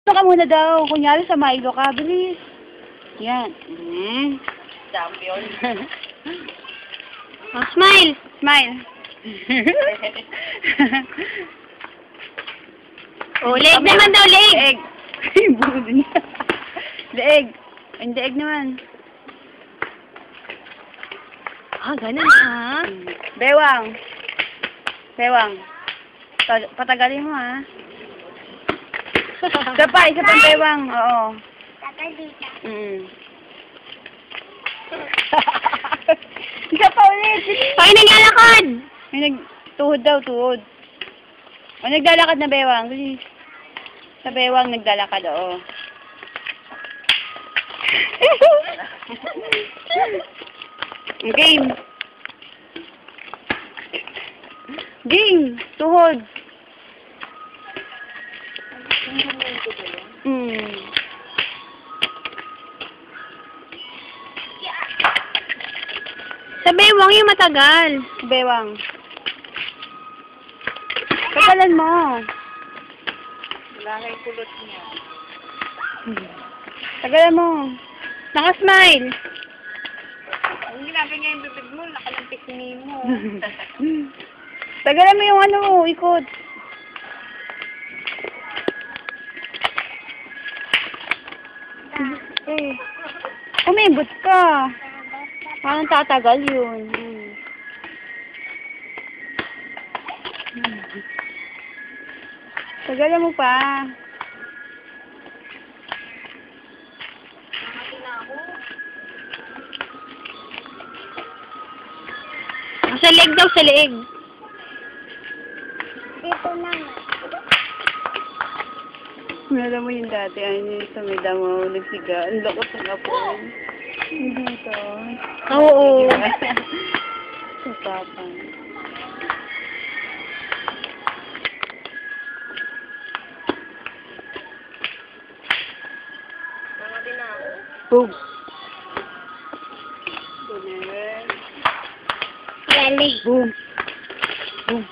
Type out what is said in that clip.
Ito ka muna daw. Kunyari sa Milo ka. Bilis. Yan. Champion. Oh, smile. Smile. Oh, leg naman daw, leg. Leeg. Budo niya. Leeg. Ang leeg naman. Ah, ganun ah. Bewang. Bewang. Patagalin mo ha. Isa pa bewang. Oo. Tagalita. Isa pa ulit. Ay, naglalakad. May tuhod daw, tuhod. O, naglalakad na bewang. Bilis. Sa bewang, naglalakad, oo. Game. Game. Tuhod. Sa bewang yung matagal. Bewang. Tagalan mo. Wala na yung kulot niya. Tagalan mo. Naka-smile. Ang ginagawa niya yung bibig mo, nakalampis ni mo. Tagalan mo yung ano, ikot. Umibot ka. Parang tatagal yun. Tagalan mo pa. Sa leg daw, sa leg. Dito naman. Alam mo yung dati, ano yung sa may damo, nagsiga. Ang lakas ng apoy. Dito. Oo. Usapan. Boom. Lali. Boom. Boom.